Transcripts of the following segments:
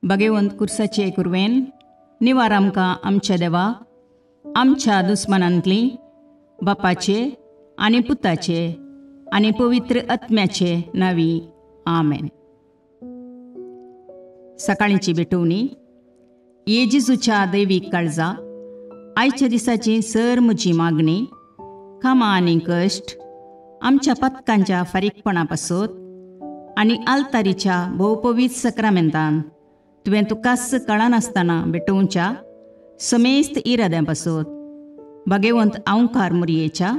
भगवंत कुर्साचे कुरवेन निवार आमकां आमच्या देवाक आमच्या दुस्मनांतली बापाचे आनी पुताचे आनी पवित्र आत्म्याचे नावी आमेन. सकाळींची भेटवणी. येजेजूच्या दैवीक काळजा आयच्या दिसाची सर म्हजी मागणी कामां आनी कश्ट आमच्या पथकांच्या फारीकपणा पासत आनी आल्तारीच्या भोवपवीत सक्रामेंतान तुवें तुकास कळनासतना भेटोवच्या समेस्त इराद्यां पासत भगवंत आंवकार मुरयेच्या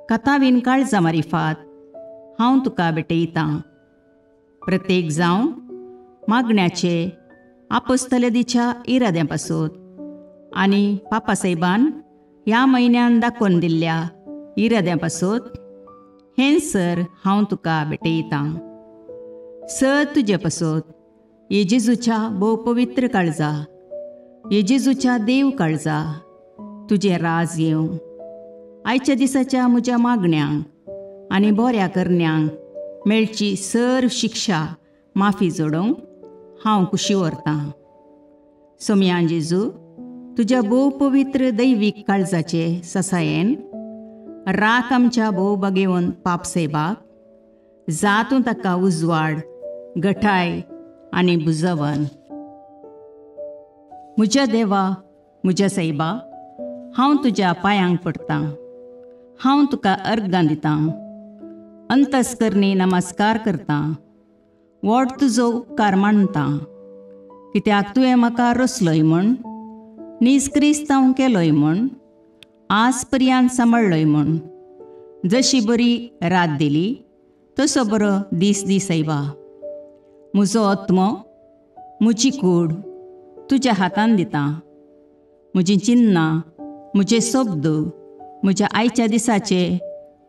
कथावीन काळजा मारिफात हांव तुका भेटयतां. प्रत्येक जावं मागण्याचे आपोस्तलदीच्या इराद्यां पासत आनी पापासाहेबान ह्या म्हयन्यान दाखोवन दिल्ल्या इराद्यां पासत हें सर हांव तुका भेटयतां. सर तुजे पासत येजेजूच्या भोव पवित्र काळजा, येजेजूच्या देव काळजा तुजें राज येवं. आयच्या दिसाच्या म्हज्या मागण्यांक आनी बऱ्या करण्यांक मेळची सर शिक्षा माफी जोडोवंक हांव कुशी व्हरतां. सोम्या जेजू, तुज्या भोव पवित्र दैवीक काळजाचे ससायेन राख आमच्या भोव भगवंत पापसाहेबाक जातूं ताका उजवाड, घटाय आनी बुजवण. म्हज्या देवा, म्हज्या साहिबा, हांव तुज्या पांयांक पडटां. हांव तुका अर्गां दितां. अंतस्करणी नमस्कार करतां. व्हड तुजो उपकार मानतां. कित्याक तुवें म्हाका रचलोय म्हूण, निजक्रिस्तांव केलोय म्हूण, आज पर्यंत सांबाळलोय म्हूण. जशी बरी रात दिली तसो बरो दीस दी साहिबा. म्हजो आत्मो, म्हजी कूड तुज्या हातान दितां. म्हजीं चिन्नां, म्हजे शब्द, म्हज्या आयच्या दिसाचे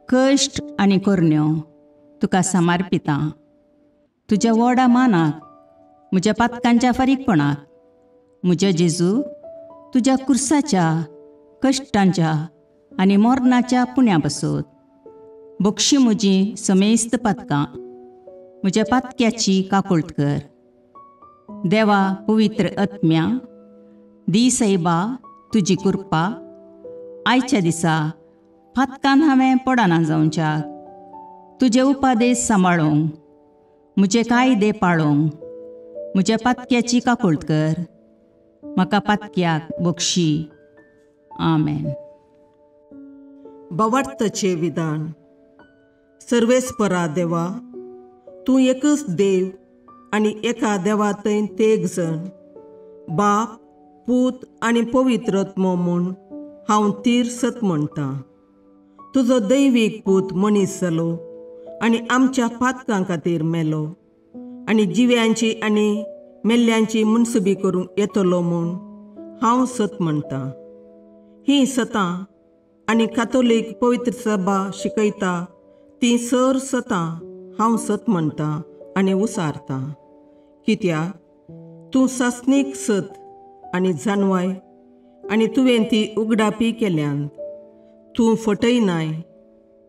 कश्ट आनी करण्यो तुका समर्पितां. तुज्या व्हडा मानाक, म्हज्या पातकांच्या फारीकपणाक, म्हज्या जेजू तुज्या कुर्साच्या कश्टांच्या आनी मरणाच्या पुण्या पासत बक्षी म्हजीं समेस्त पातकां, म्हज्या पातक्याची काकुळट कर. देवा पवित्र आत्म्या, दी साहिबा तुजी कृपा आयच्या दिसा पातकान हांवें पडना जावच्याक तुजे उपादेश सांबाळूंक, म्हजे कायदे पाळोवंक म्हज्या पातक्याची काकुळट कर. म्हाका पातक्याक बक्षी. आमेन. बावार्थाचें विधान. सर्वेस्परा देवा, तूं एकच देव आनी एका देवा थंय तेग जण, बाप, पूत आनी पवित्र आत्मो म्हूण हांव तीर सत म्हणटां. तुजो दैवीक पूत मनीस जालो आनी आमच्या पातकां खातीर मेलो आनी जिव्यांची आनी मेल्ल्यांची मुनसुबी करूंक येतलो म्हूण हांव सत म्हणटां. हीं सतां आनी कातोलीक पवित्र सभा शिकयता तीं सर सतां हांव सत म्हणटां आनी उसारतां. कित्याक तूं सासणीक सत आनी जानवाय आनी तुवें ती उगडापी केल्यांत. तूं फटयनाय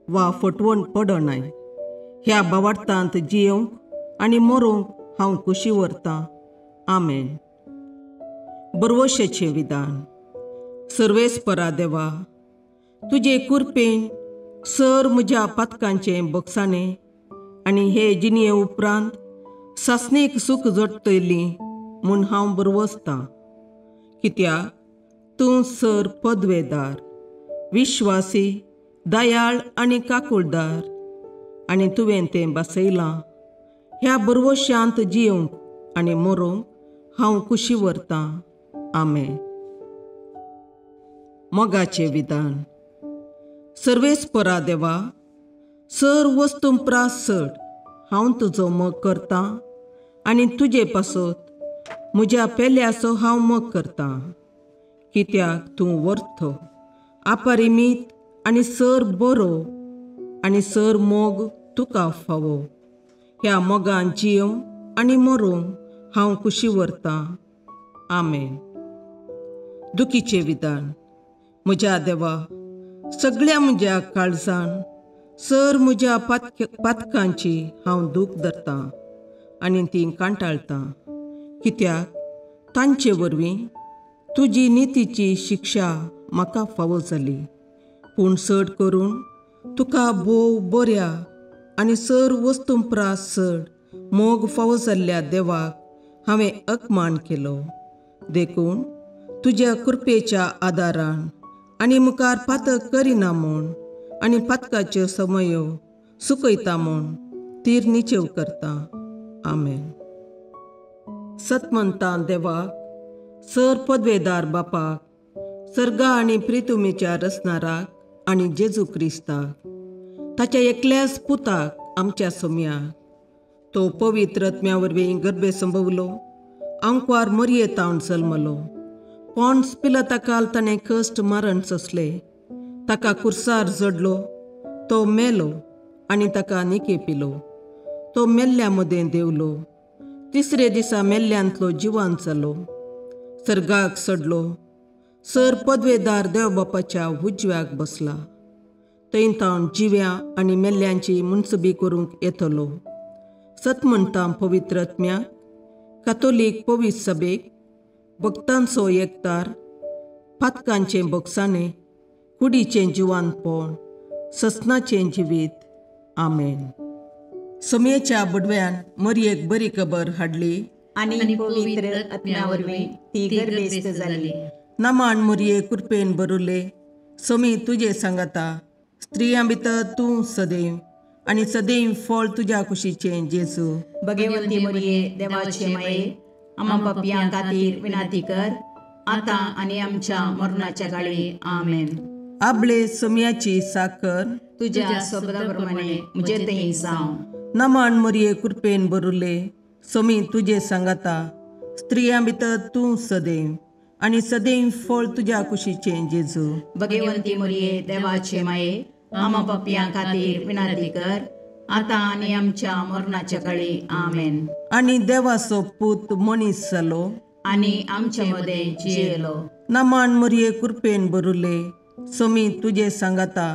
वा फटवण पडनाय. ह्या बावार्थांत जियोंक आनी मरोवंक हांव कुशी व्हरतां. आमेन. बरवशेचें विधान. सर्वेस्परा देवा, तुजे कृपेन सर म्हज्या पातकांचें बक्षाणें आनी हे जिणये उपरांत सासणेक सूख जोडटलीं म्हूण हांव बरवसतां. कित्याक तूं सर पदवेदार, विश्वासी, दयाळ आनी काकुळदार आनी तुवें तें बसयलां. ह्या बरवश्यांत जियोंक आनी मरोवंक हांव कुशी व्हरतां. आमेन. मोगाचें विधान. सर्वेस्परा देवा, सर वस्तुंपरास चड हांव तुजो मोग करतां आनी तुजे पासत म्हज्या पेल्याचो हांव मोग करतां. कित्याक तूं वर्थ, अपरिमीत आनी सर बरो आनी सर मोग तुका फावो. ह्या मोगान जियोंक आनी मरोवंक हांव कुशी व्हरतां. आमेन. दुखीचें विधान. म्हज्या देवा, सगळ्या म्हज्या काळजान सर म्हज्या पातकांची हांव दूख धरतां आनी तीं कांटाळटां. कित्याक तांचे वरवीं तुजी नितीची शिक्षा म्हाका फावो जाली. पूण चड करून तुका भोव बऱ्या आनी सर वस्तूंपरास चड मोग फावो जाल्ल्या देवाक हांवें अकमान केलो. देखून तुज्या कृपेच्या आदारान आनी मुखार पातक करिना म्हूण आनी पातकाच्यो समयो सुकयता म्हूण तीर निचेव करता. आमेन. सतमंतां देवाक, सर पदवेदार बापाक, सर्गा आनी प्रितुमेच्या रचणाराक आनी जेजू क्रिस्ताक, ताच्या एकल्याच पुताक आमच्या सोम्याक, तो पवित्र आत्म्या वरवीं गर्भे संभवलो, अंकवार मरयेतावन जल्मलो, पोंस पिलाताकाल ताणें कश्ट मरण सोंसले, ताका कुर्सार जडलो, तो मेलो आनी ताका निकेपिलो, तो मेल्ल्या मदें देवलो, तिसरे दिसा मेल्ल्यांतलो जिवांत जालो, सर्गाक चडलो, सर पदवेदार देवबापाच्या उजव्याक बसला, थंय तावन जिव्या आनी मेल्ल्यांची मुनसबी करूंक येतलो. सतमंतां पवित्र आत्म्याक, कातोलीक पवित्र सभेक, भक्तांचो एकतार, पातकांचें भोगसाणें, कुडीचें जिवांतपण, ससनाचें जिवीत. आमेन. समेच्या बडव्यान मरयेक बरी खबर हाडली आनी पवित्र आत्म्या वरवीं ती गर्भेस्त जाली. नामान मरये कृपेन बरुले, समी तुजे सांगाता, स्त्रियां भितर तूं सदैव आनी सदैव फळ तुज्या कुशीचें जेजू. भगवंती मरिये देवाचे माये, आम्हा पापयां खातीर विनाती कर, आतां आनी आमच्या मरणाच्या काळी. आमेन. आपले सम्याची साकर तुज्या शब्दाप्रमाणे म्हजे थंय जावं. नामान मरये कृपेन बरुले, समी तुजे सांगाता, स्त्रियां भितर तूं सदैव आनी सदैव फळ तुज्या कुशीचें जेजू. भगवंती मरिये देवाचे माये, आम्हा पापयां खातीर विनाती कर, आतां आनी आमच्या मरणाच्या काळी. आमेन. आनी देवाचो पूत मनीस जालो आनी आमच्या मदें जियेलो. नामान मरये कृपेन बरुले, समी तुजे सांगाता,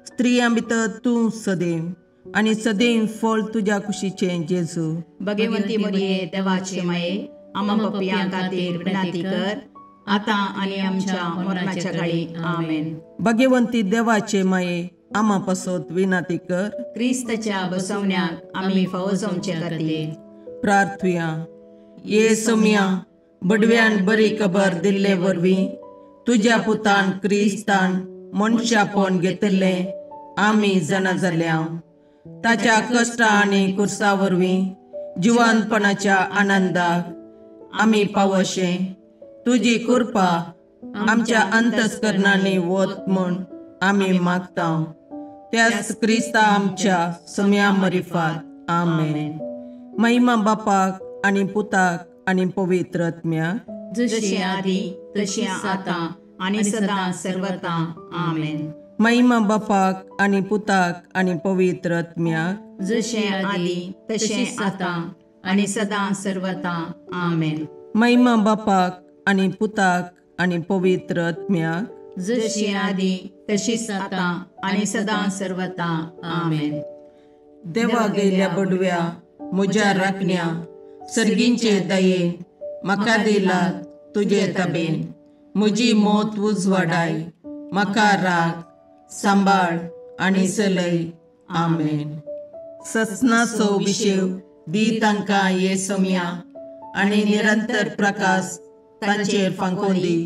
स्त्रियां भितर तूं सदैव आनी सदैव फळ तुज्या कुशीचें जेजू. भगवंती मरिये देवाचे माये, आम्हा पापयां खातीर विनाती कर, आतां आनी आमच्या मरणाच्या काळी. आमेन. भगवंती देवाचे माये, आम्हा पासत विनाती कर. क्रिस्ताच्या बसवण्याक आमी फावो जावचे खातीर प्रार्थुया. ये सौम्या, बडव्यान बरी खबर दिल्ले वरवीं तुज्या पुतान क्रिस्तान मनशापण घेतिल्लें आमी जाणा जाल्या. ताच्या कश्टा आनी कुर्सा वरवीं जिवंतपणाच्या आनंदाक आमी पावशे. तुजी कृपा आमच्या अंतस्करणांनी वत म्हूण आमी मागता. त्याच क्रिस्ता आमच्या सौम्या मरिफात. आमेन. महिमा बापाक आनी पुताक आनी पवित्र आत्म्याक, जशें आदी तशें आतां आनी सदां सर्वदा. आमेन. महिमा बापाक आनी पुताक आनी पवित्र आत्म्याक, जशें आदी तशें आतां आनी सदां सर्वदा. आमेन. महिमा बापाक आनी पुताक आनी पवित्र आत्म्याक, जशी आदी तशीच आतां आनी सदां सर्वदा. आमेन. देवा गेल्या बडव्या म्हज्या राखण्या, सर्गींचे दयेन म्हाका दिला तुजे ताबेन. म्हजी मोत उजवाडाय, म्हाका राख, सांबाळ आनी चलय. आमेन. ससनाचो विशेव दी तांकां ये सौम्या, आनी निरंतर प्रकाश तांचेर फांकोन दी.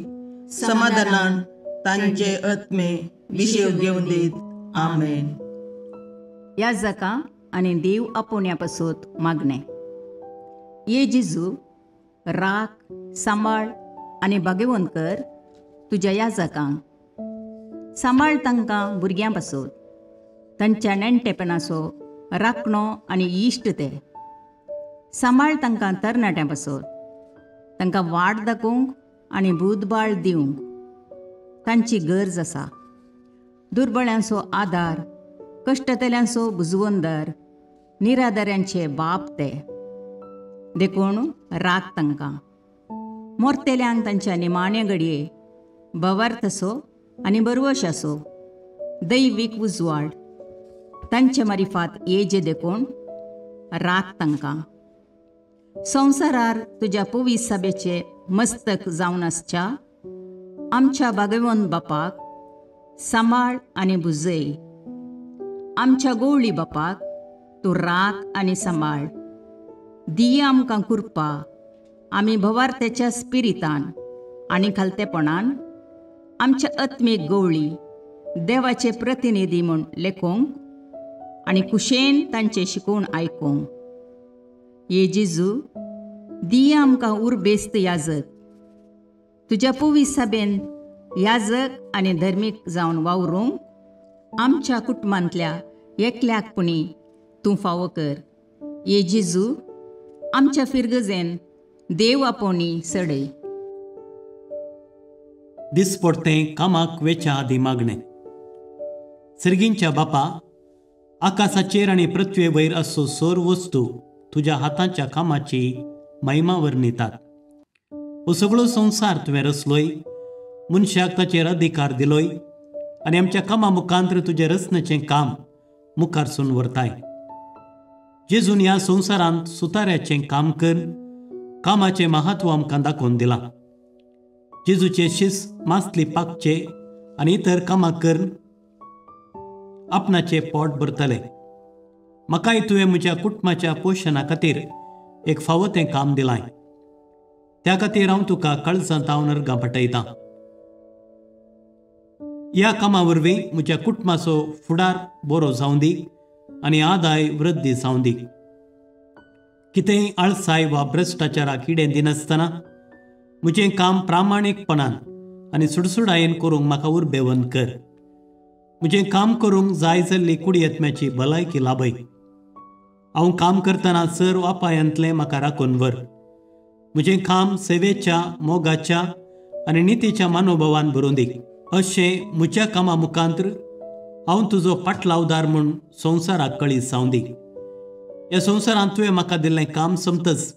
समाधानान तांचे आत्मे विशेव घेवन दीत. आमेन. याजकां आनी देव आपोवण्या पासत मागणें. ये जेजू, राख, सांबाळ आनी भाग्यवंत कर तुज्या याजकांक. सांबाळ तांकां भुरग्यां पासत, तांच्या नेणटेपणाचो राखणो आनी इश्ट ते. सांबाळ तांकां तरणाट्यां पासत, तांकां वाट दाखोवंक आनी बुधबाळ दिवंक तांची गरज आसा. दुर्बळ्यांचो आदार, कश्टतल्यांचो बुजवंदर, निराधाऱ्यांचे बाप ते. देखून राख तांकां. मोरतेल्यांक तांच्या निमाणे घडये भवार्थसो आनी बरवशाचो दैवीक उजवाड तांचे मारिफात येजे देखून राख तांकां. संवसारार तुज्या पवित्र सभेचे मस्तक जावन आसच्या आमच्या भाग्यवंत बापाक सांबाळ आनी बुजय. आमच्या गवळी बापाक तूं राख आनी सांबाळ. दिये आमकां कुरपा आमी भवार्थ्याच्या स्पिरितान आनी खालतेपणान आमच्या आत्मीक गवळी देवाचे प्रतिनिधी म्हूण लेखोंक आनी कुशेन तांचे शिकवण आयकूंक. ये जेजू, दिये आमकां उर्बेस्त याजक. तुज्या पवित्र सभेन याजक आनी धर्मीक जावन वावरूंक आमच्या कुटुंबांतल्या एकल्याकपणी तूं फावो कर. ये जेजू, आमच्या फिरगजेन देव आपोवणी सडय. दिसपडतें कामाक वेच्या आदी मागणें. सर्गींच्या बापा, आकाशाचेर आनी पृथ्वे वयर असो सोर वस्तू तुज्या हातांच्या कामाची महिमा वर्णितात. हो सगळो संवसार तुवें रचलोय, मनशाक ताचेर अधिकार दिलोय आनी आमच्या कामा मुखांत्र तुजे रचनेचें काम मुखारसून व्हरताय. जेजून ह्या संवसारांत सुताऱ्याचें काम कर, कामाचें महत्व आमकां दाखोवन दिलां. जेजूचे शिस मासली पाकचे आनी इतर कामां करून आपणाचें पोट भरतले. म्हाकाय तुवें म्हज्या कुटुंबाच्या पोशणा खातीर एक फावो तें काम दिलां. त्या खातीर हांव तुका काळजांत नर्गां पटयतां. ह्या कामा वरवीं म्हज्या कुटुंबाचो फुडार बरो जावं दी आनी आदाय वृद्धी जावं दी. कितेंय आळसाय वा भ्रश्टाचाराक इडें दिनासतना म्हजें काम प्रामाणीकपणान आनी सुडसुडायेन करूंक म्हाका उर्बेवन कर. म्हजें काम करूंक जाय जाल्ली कुडियेत्म्याची भलायकी लाभय. हांव काम करतना सर्व अपायांतलें म्हाका राखून व्हर. म्हजें काम सेवेच्या, मोगाच्या आनी नितीच्या मनोभावान भरून दी. अशें म्हज्या कामा मुखांत्र हांव तुजो पाटलावदार म्हूण संवसाराक कळीस जावं दी. ह्या संवसारांत तुवें म्हाका दिल्लें काम सोंपतच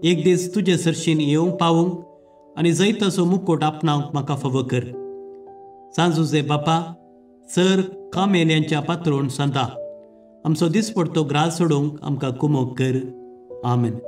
एक दीस तुजे सरशीन येवंक पावूंक आनी जैत तसो मुकोट आपणावंक म्हाका फावो कर. सांजुजे बापा, सर कामेल्यांच्या पात्रोण सांता आमचो दिसपडतो ग्रास सोडूंक आमकां कुमोग कर. आमेन.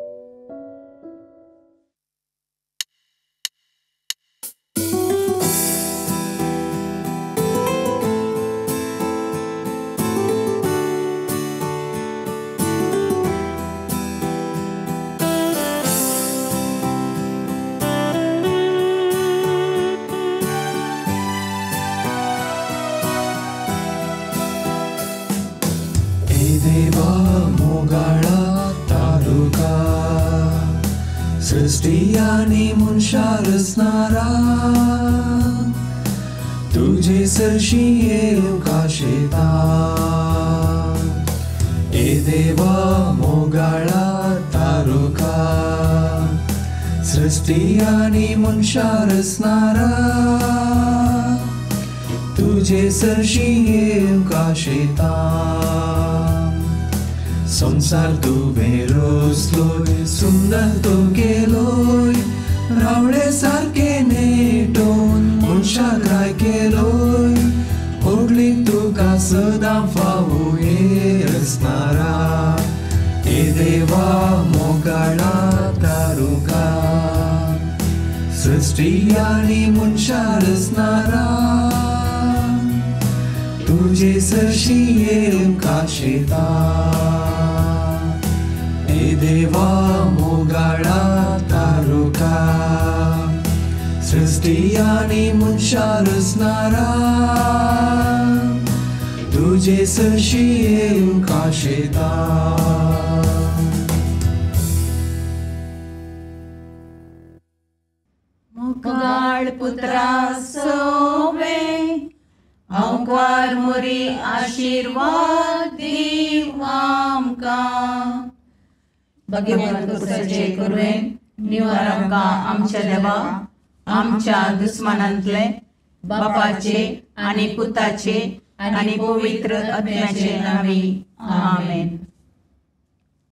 देवा मोगाळा तालुका सृष्टी आनी मनशा रचणारा तुझे सरशी येवंक आशेता. ए देवा मोगाळा तालुका सृष्टी आनी मनशा रचणारा तुझे सरशी येवंक आशेता. संसार तुवें रचलोय, सुंदर तो केलोय, रावळे सारके नेटोवन मनशाक राय केलोय. व्हडलीक तुका सदां फावो हे रचणारा. ए देवा मोगाळा तारुका सृष्टी आनी मनशा रचणारा तुझे सरशी येवंक आशेता. ए देवा मोगाळा तारुका सृष्टी आनी मनशा रचणारा तुझे सरशी येवंक आशेता. मोगाळ पुत्रा सोवे अवकार मोरी आशीर्वाद दीव आमकां. भगवंत सजे करुवेन निवार आमकां आमच्या देवा आमच्या दुस्मानांतले बापाचे आनी पुताचे आनी पवित्र आत्म्याचे नांवी. आमेन.